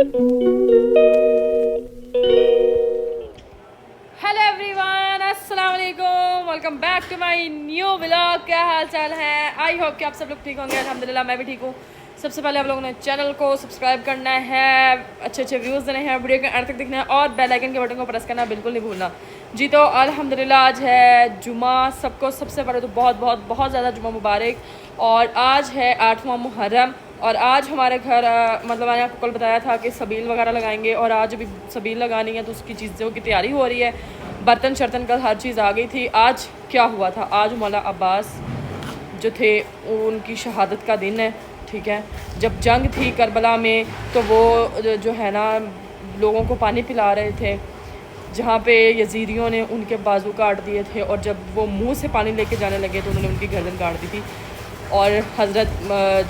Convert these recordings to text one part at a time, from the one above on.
Hello everyone, अस्सलाम वालेकुम, welcome back to my new vlog. क्या हाल चाल है? आई होप कि आप सब लोग ठीक होंगे। अल्हम्दुलिल्लाह मैं भी ठीक हूँ। सबसे पहले आप लोगों ने चैनल को सब्सक्राइब करना है, अच्छे अच्छे व्यूज़ देने हैं, वीडियो के एंड तक देखना है और बेल आइकन के बटन को प्रेस करना बिल्कुल नहीं भूलना जी। तो अल्हम्दुलिल्लाह आज है जुमा। सबको सबसे पहले तो बहुत बहुत बहुत ज़्यादा जुमा मुबारक। और आज है 8वां मुहर्रम और आज हमारे घर मतलब मैंने आपको कल बताया था कि सबील वगैरह लगाएंगे और आज अभी सबील लगानी है तो उसकी चीज़ों की तैयारी हो रही है। बर्तन शर्तन का हर चीज़ आ गई थी। आज क्या हुआ था, आज मौला अब्बास जो थे उनकी शहादत का दिन है, ठीक है। जब जंग थी करबला में तो वो जो है ना लोगों को पानी पिला रहे थे, जहाँ पे यजीदियों ने उनके बाजू काट दिए थे और जब वो मुंह से पानी लेके जाने लगे तो उन्होंने उनकी गर्दन काट दी थी और हज़रत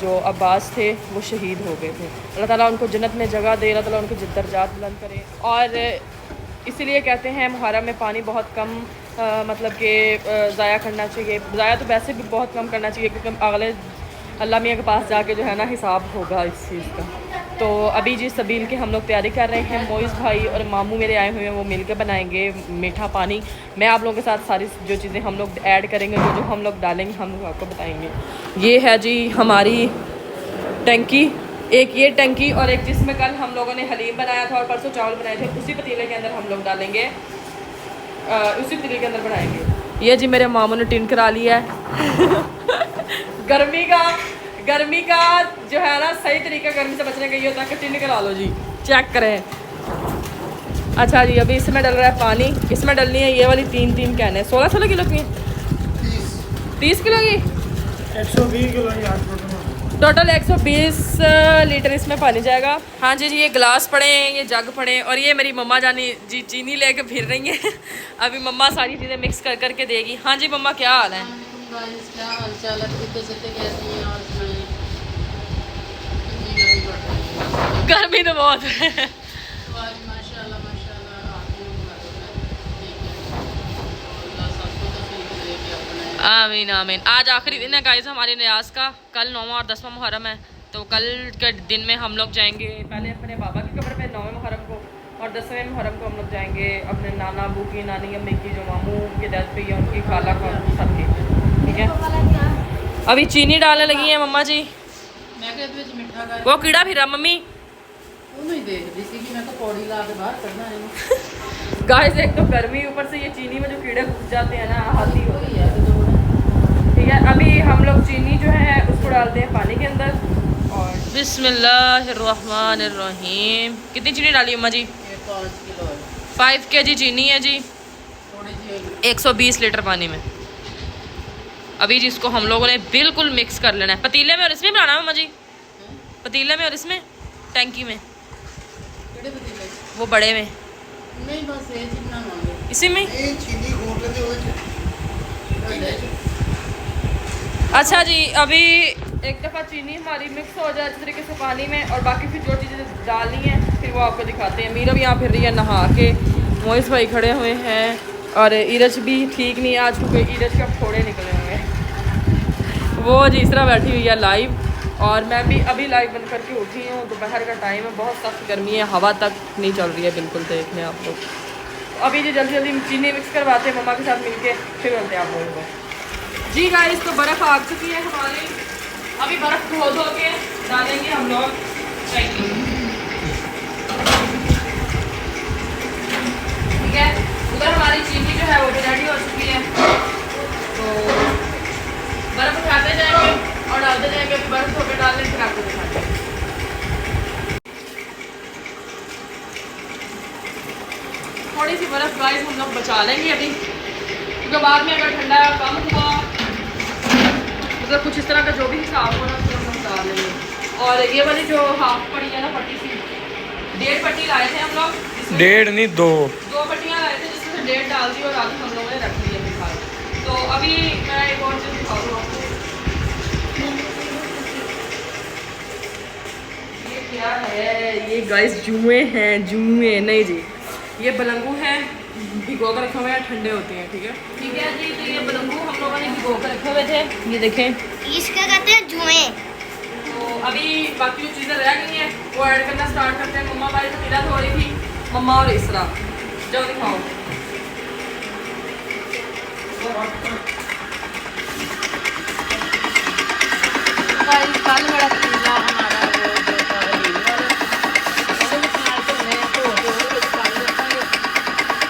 जो अब्बास थे वो शहीद हो गए थे। अल्लाह ताला उनको जन्नत में जगह दे, अल्लाह ताला उनको दर्जात बुलंद करे। और इसीलिए कहते हैं मुहर्रम में पानी बहुत कम मतलब कि ज़ाया करना चाहिए। ज़ाया तो वैसे भी बहुत कम करना चाहिए क्योंकि अगले अल्लाह मियाँ के पास जाके जो है ना हिसाब होगा इस चीज़ का। तो अभी जी सबील की हम लोग तैयारी कर रहे हैं। मोइज़ भाई और मामू मेरे आए हुए हैं, वो मिल के बनाएंगे मीठा पानी। मैं आप लोगों के साथ सारी जो चीज़ें हम लोग ऐड करेंगे, जो हम लोग डालेंगे, हम लोग आपको बताएंगे। ये है जी हमारी टंकी, एक ये टंकी और एक जिसमें कल हम लोगों ने हलीम बनाया था और परसों चावल बनाए थे, उसी पतीले के अंदर हम लोग डालेंगे, उसी पतीले के अंदर बनाएंगे। ये जी मेरे मामू ने टिन करा लिया है गर्मी का जो है ना सही तरीका गर्मी से बचने का ये होता है कि टिन करा लो जी। चेक करें। अच्छा जी, अभी इसमें डल रहा है पानी। इसमें डलनी है ये वाली 3 कैन है, 16 किलो की, 30 किलो की, 120 किलो टोटल 120 लीटर इसमें पानी जाएगा। हाँ जी जी, ये गिलास पड़े हैं, ये जग पड़े हैं और ये मेरी मम्मा जानी जी चीनी लेके फिर रही हैं अभी मम्मा सारी चीज़ें मिक्स कर करके देगी। हाँ जी मम्मा, क्या हाल है? क्या हाल चाल है? कैसी हैं? और गर्मी तो बहुत है माशाल्लाह माशाल्लाह आमीन आमीन। आज आखिरी दिन है गाइस हमारे न्याज का। कल 9वां और 10वां मुहर्रम है तो कल के दिन में हम लोग जाएंगे पहले अपने बाबा की कब्र पे 9वें मुहर्रम को और 10वें मुहर्रम को हम लोग जाएंगे अपने नाना अबू की, नानी अम्मी की, जो मामू की डेथ पे है उनकी, खाला का, सबकी, ठीक है। अभी चीनी डालने लगी है मम्मा जी। वो कीड़ा फिर मम्मी गाइस, एक तो गर्मी, ऊपर से ये चीनी में जो कीड़े घुस जाते हैं ना, हाथी हो रही है, ठीक है। अभी हम लोग चीनी जो है उसको डालते हैं पानी के अंदर और बिस्मिल्लाहिर्रहमानिर्रहीम। कितनी चीनी डाली अम्मा जी? 5 kg चीनी है जी 120 लीटर पानी में। अभी जी इसको हम लोगों ने बिल्कुल मिक्स कर लेना है। पतीले में और इसमें बनाना है अम्मा जी? पतीले में और इसमें टैंकी में, वो बड़े में, नहीं बस ये जितना मांगे इसी में। चीनी घोट लेते हुए। अच्छा जी, अभी एक दफ़ा चीनी हमारी मिक्स हो जाए अच्छे तरीके से पानी में और बाकी फिर जो चीज़ें डालनी है फिर वो आपको दिखाते हैं। मीरा भी यहाँ फिर रही है नहा के, मोइस भाई खड़े हुए हैं और ईरज भी ठीक नहीं आज क्योंकि ईरज के अब फोड़े निकले हुए हैं। वो जी इस तरह बैठी हुई है लाइव और मैं भी अभी लाइव बंद करके उठी हूँ। दोपहर का टाइम है, बहुत सख्त गर्मी है, हवा तक नहीं चल रही है बिल्कुल, देख लें आप लोग। अभी जी जल्दी जल्दी चीनी मिक्स करवाते हैं मम्मा के साथ मिलके, फिर मिलते हैं आप लोगों को जी। गाइस तो बर्फ़ आ चुकी है हमारी, अभी बर्फ़ धो के डालेंगे हम लोग टैंकी, ठीक है। उधर हमारी चीनी जो है वो भी रेडी हो चुकी है तो बर्फ़ उठाते जाएंगे और डालते जाएंगे। बर्फ़ धो के डाल लें फिर आपको दिखाते हैं। थोड़ी सी बर्फ़ गाइस हम लोग बचा लेंगे अभी क्योंकि बाद में अगर ठंडा कम हुआ मतलब कुछ इस तरह का जो भी हिसाब हो ना तो हम डाल लेंगे। और ये वाली जो हाफ पड़ी है ना पट्टी सी, 1.5 पट्टी लाए थे हम लोग, 1.5 नहीं 2 पट्टियाँ लाए थे जिसमें से 1.5 डाल दी और आधी हम लोगों ने रख ली है फिलहाल। तो अभी मैं एक और चीज़ दिखा दूँ आपको, ये क्या है? ये गाइस जुए हैं, जुए नहीं जी, ये बलंगू हैं, भिगो कर रखे हुए हैं, ठंडे होते हैं, ठीक है जी। तो ये बलंगू हम लोगों ने भिगो कर रखे हुए थे, ये देखें, इसका कहते हैं जुए। तो अभी बाकी जो चीज़ें रह गई हैं वो ऐड करना स्टार्ट करते हैं। मम्मा हमारी पतीला धो रही थी, मम्मा और इसरा। जाओ दिखाओ। कल बड़ा पतीला हमारा वो जो था हील वाला, ਉਹਦੇ ਵਿੱਚ ਨਾਲ ਧੋਣੇ ਧੋ ਕੇ ਉਹਦੇ ਵਿੱਚ ਪਾਣੀ ਰੱਖਾਂਗੇ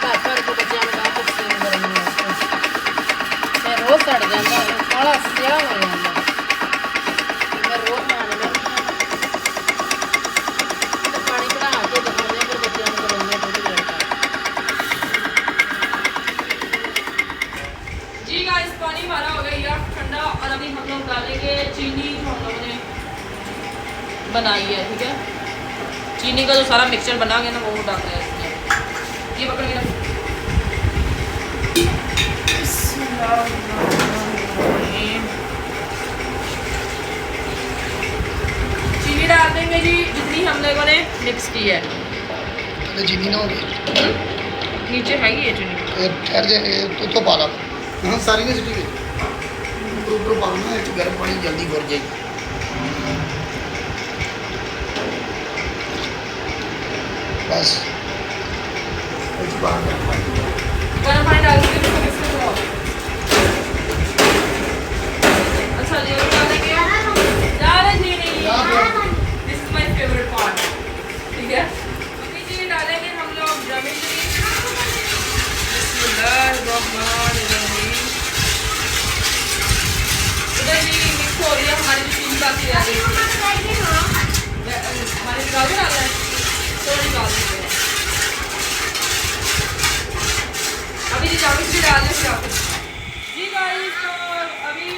ਭਰ ਭਰ ਕੇ ਬੱਚਿਆਂ ਨੂੰ ਬਾਅਦ ਵਿੱਚ ਸੇਵ ਕਰਨ ਵਾਸਤੇ। ਮੈਂ ਰੋਜ਼ ਸੜ ਜਾਂਦਾ ਕਾਲਾ ਸਿਆ ਹੋ ਜਾਂਦਾ, ਮੈਂ ਰੋਜ਼ ਮਾਣ ਲੈਂਦੀ ਤੇ ਪਾਣੀ ਕਢਾ ਕੇ ਦਿਖਾਉਂਦੇ ਫਿਰ ਬੱਚਿਆਂ ਨੂੰ ਕਰਾਉਂਦੇ ਥੋੜੀ ਦੇਰ ਤੱਕ। जी गाइस पानी हमारा हो गया यार ठंडा और अभी हम लोग डालेंगे चीनी जो हम लोगों ने बनाई है। ठीक है, चीनी का जो सारा मिक्सचर बना गया ना वो डाल रहे हैं इसमें। ये पकड़ के रख। चीनी डाल देंगे जी जितनी हम लोगों ने मिक्स की है। चीनी ना होगी नीचे है ही है चीनी। ठहर जाए तो पा ला। हाँ सारी ने सिटी ऊपर पाना है, गर्म पानी जल्दी भर जाएगी। बस गर्म पानी डाल के इसको मिक्स करो। अच्छा ये डालेंगे, डालें जी नहीं, this is my favourite part. ठीक है, अभी जी डालेंगे हम लोग जमीन। बिस्मिल्लाहिर्रहमानिर्रहीम। उधर जी मिक्स हो रही है हमारी चीनी बाकी रह गई। हमारे निकाल के डालना है तो निकाल देते हैं। अभी जी जावेद भी डाल दें जी गाइस। तो अभी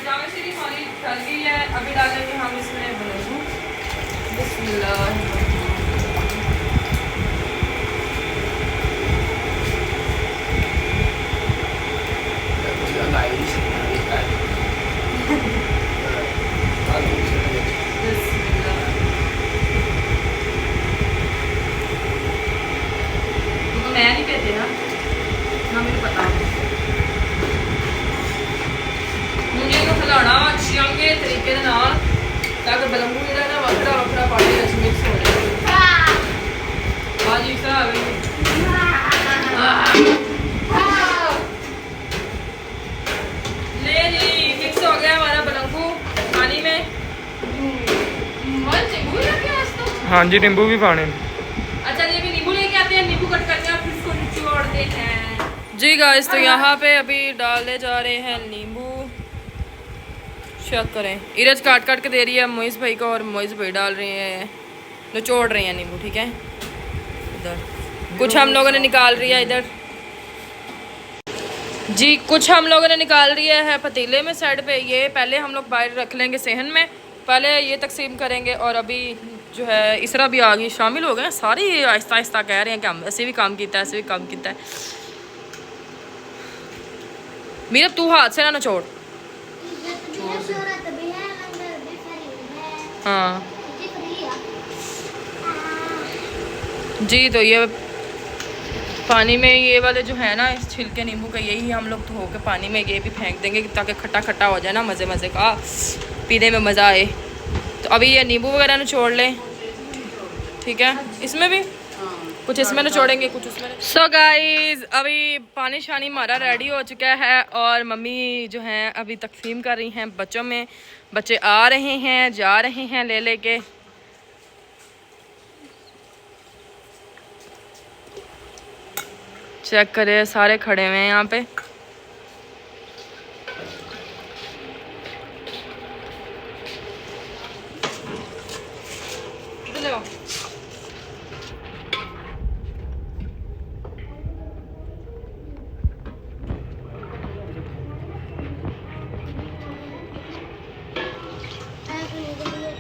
जावेद भी हमारी डल गई है। अभी डालेंगे हम इसमें बलून। बिस्मिल्लाह। मैं नहीं कहते ना मेरे पता मुझे तो खिलाना चंगे तरीके दे नाल ताकि बलंगू जेड़ा ना वखरा वखरा पानी विच मिक्स हो जाए। हां जी साहब ले जी मिक्स हो गया हमारा बलंगू पानी में। नींबू लेके आज तो हाँ जी नींबू भी पाने। अच्छा जी अभी नींबू लेके आते हैं, नींबू कट करके फिर इसको निचोड़ते हैं जी गाइस। तो यहाँ पे अभी डालने जा रहे हैं नींबू। चेक करें, इरज काट काट के दे रही है मोइस भाई को और मोइस भाई डाल रहे हैं, निचोड़ रहे हैं नींबू। ठीक है, इधर कुछ हम लोगों ने निकाल लिया इधर जी, कुछ हम लोगों ने निकाल दिया है पतीले में साइड पे। ये पहले हम लोग बाहर रख लेंगे सेहन में, पहले ये तकसीम करेंगे। और अभी जो है इसरा भी आ गई, शामिल हो गए सारी आहिस्ता आहिस्ता कह रहे हैं कि हम ऐसे भी काम किया है, ऐसे भी काम किया है। मीरा तू हाथ से ना नचोड़। हाँ जी, तो ये पानी में ये वाले जो है ना इस छिलके नींबू का, यही हम लोग धो के पानी में ये भी फेंक देंगे ताकि खट्टा खट्टा हो जाए ना, मज़े मज़े का पीने में मज़ा आए। तो अभी ये नींबू वगैरह निचोड़ लें। ठीक है, इसमें भी कुछ इसमें निचोड़ेंगे कुछ उसमें। सो गाइस अभी पानी शानी हमारा रेडी हो चुका है और मम्मी जो हैं अभी तकसीम कर रही हैं बच्चों में। बच्चे आ रहे हैं जा रहे हैं ले लेके। चेक करें सारे खड़े हुए हैं यहाँ पे।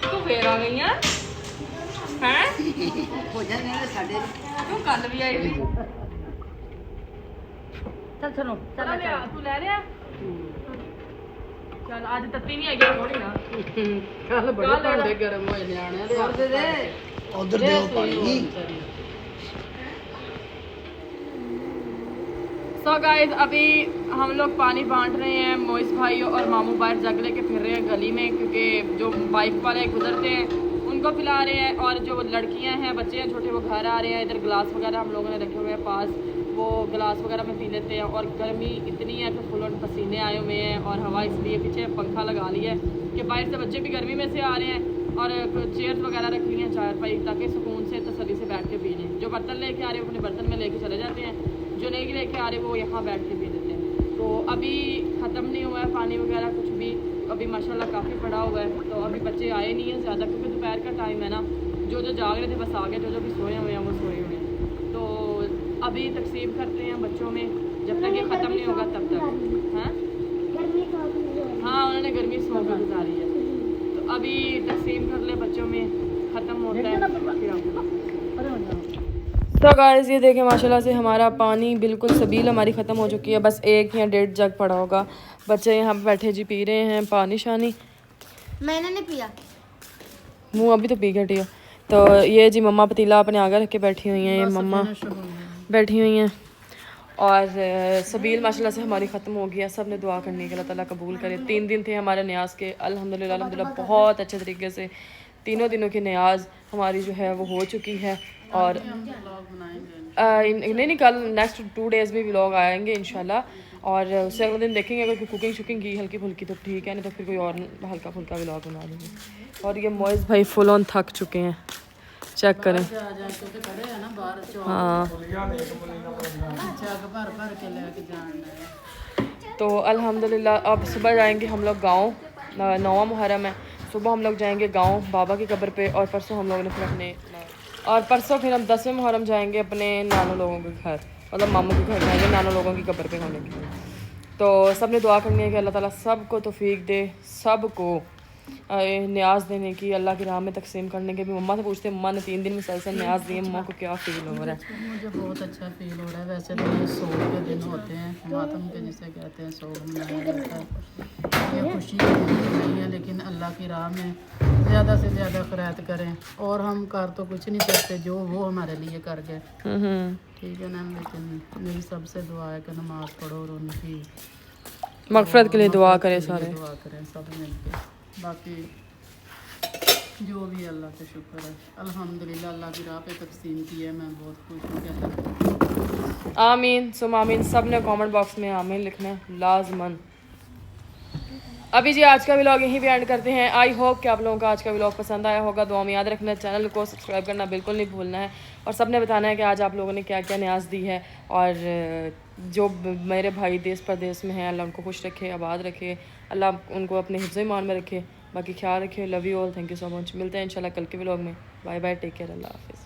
तो फिर आ गई हैं हो जाने साढ़े तू कल भी आई थी। चल चलो चल ले आ, तू ले लिया चल। आज तत्ती नहीं आई थोड़ी ना, कल बड़े भांडे गरम हो जाने दे उधर दे पानी। सो गाइस अभी हम लोग पानी बांट रहे हैं। मोइस भाई और मामू बाहर जग लेके फिर रहे हैं गली में, क्योंकि जो बाइक वाले गुजरते हैं उनको पिला रहे हैं, और जो लड़कियां हैं बच्चे हैं छोटे वो घर आ रहे हैं। इधर गिलास वगैरह हम लोगों ने रखे हुए हैं पास, वो गिलास वगैरह में पी लेते हैं। और गर्मी इतनी है कि फुल ऑन पसीने आए हुए हैं, और हवा इसलिए पीछे पंखा लगा लिया है कि बाहर से बच्चे भी गर्मी में से आ रहे हैं, और चेयर्स वगैरह रख ली हैं चारपाई, ताकि सुकून से तसल्ली से बैठ के पी लें। जो बर्तन लेके आ रहे हैं अपने बर्तन में लेके चले जाते हैं, जो नहीं लेके आ रहे वो यहाँ बैठ के पी लेते हैं। तो अभी ख़त्म नहीं हुआ है पानी वगैरह कुछ भी, अभी माशाल्लाह काफ़ी पड़ा हुआ है। तो अभी बच्चे आए नहीं हैं ज़्यादा, क्योंकि दोपहर का टाइम है ना, जो जाग रहे थे बस आ गए, जो भी सोए हुए हैं वो सोए हुए हैं। तो अभी तकसीम करते हैं बच्चों में, जब तक ये ख़त्म नहीं होगा तब तक। हाँ हाँ, उन्होंने गर्मी सो में गुजारी है। तो अभी तकसीम कर ले बच्चों में, ख़त्म होता है। तो गाइस ये देखें माशाल्लाह से हमारा पानी बिल्कुल सबील हमारी ख़त्म हो चुकी है, बस 1 या 1.5 जग पड़ा होगा। बच्चे यहाँ पे बैठे जी पी रहे हैं पानी शानी। मैंने नहीं पिया, मुँह अभी तो पी के हटी हो। तो ये जी मम्मा पतीला अपने आगे रख के बैठी हुई हैं, ये मम्मा बैठी हुई हैं। और सबील माशाल्लाह से हमारी ख़त्म हो गई है। सब ने दुआ करने के अल्लाह ताला कबूल करे। 3 दिन थे हमारे न्याज के, अल्हम्दुलिल्लाह बहुत अच्छे तरीके से 3 दिनों की न्याज हमारी जो है वो हो चुकी है। और नहीं कल नेक्स्ट 2 डेज़ में व्लॉग आएंगे इंशाल्लाह, और उससे अगले दिन देखेंगे अगर कुकिंग शुकिंग की हल्की फुल्की तो ठीक है, नहीं तो फिर कोई और हल्का फुल्का व्लॉग बना लेंगे। और ये मोइस भाई फुल ऑन थक चुके हैं, चेक करें। हाँ तो अल्हम्दुलिल्लाह अब सुबह जाएंगे हम लोग गाँव, 9वां मुहर्रम है, सुबह हम लोग जाएंगे गाँव बाबा की कब्र पे, और परसों हम लोग ने फिर अपने फिर हम 10वें मुहर्रम जाएंगे अपने नानू लोगों के घर, मतलब मामू के घर जाएंगे नानू लोगों की कब्र पे होने के लिए। तो सब ने दुआ करनी है कि अल्लाह ताला सबको तौफीक दे, सबको न्याज देने की, अल्लाह की राह में तकसीम करने के भी। मम्मा से पूछते मम्मा ने 3 दिन मुसलसल न्याज दिए, मम्मा को क्या फील हो रहा है? मुझे बहुत अच्छा फील हो रहा है। वैसे तो ये सोग के दिन होते हैं, मातम के जिसे कहते हैं, सोग मनाया जाता है, ये खुशी नहीं है, लेकिन अल्लाह की राह में ज़्यादा से ज़्यादा खैरात करें। और हम कर तो कुछ नहीं सकते, जो वो हमारे लिए कर गए, ठीक है ना। लेकिन मेरी सबसे दुआ है कि नमाज़ पढ़ो और उनकी मग़फ़िरत के लिए दुआ करें, सारे दुआ करें सब मिलके। बाकी जो भी अल्लाह का शुक्र है, अल्हम्दुलिल्लाह अल्लाह की राह पे तकसीम की है, मैं बहुत खुश हूँ कि अल्लाह। आमीन सुम आमीन। सब ने कमेंट बॉक्स में आमीन लिखना है लाजमन। अभी जी आज का व्लॉग यहीं पे एंड करते हैं। आई होप कि आप लोगों को आज का व्लॉग पसंद आया होगा। दुआ में याद रखना, चैनल को सब्सक्राइब करना बिल्कुल नहीं भूलना है, और सब ने बताना है कि आज आप लोगों ने क्या क्या न्याज दी है। और जो मेरे भाई देश प्रदेश में हैं, अल्लाह उनको खुश रखे, आबाद रखे, अल्लाह उनको अपने हिफ्ज़ ईमान में रखे। बाकी ख्याल रखे। Love you all, thank you so much. मिलते हैं इंशाल्लाह कल के व्लॉग में। बाय बाय, टेक केयर, अल्लाह हाफिज़।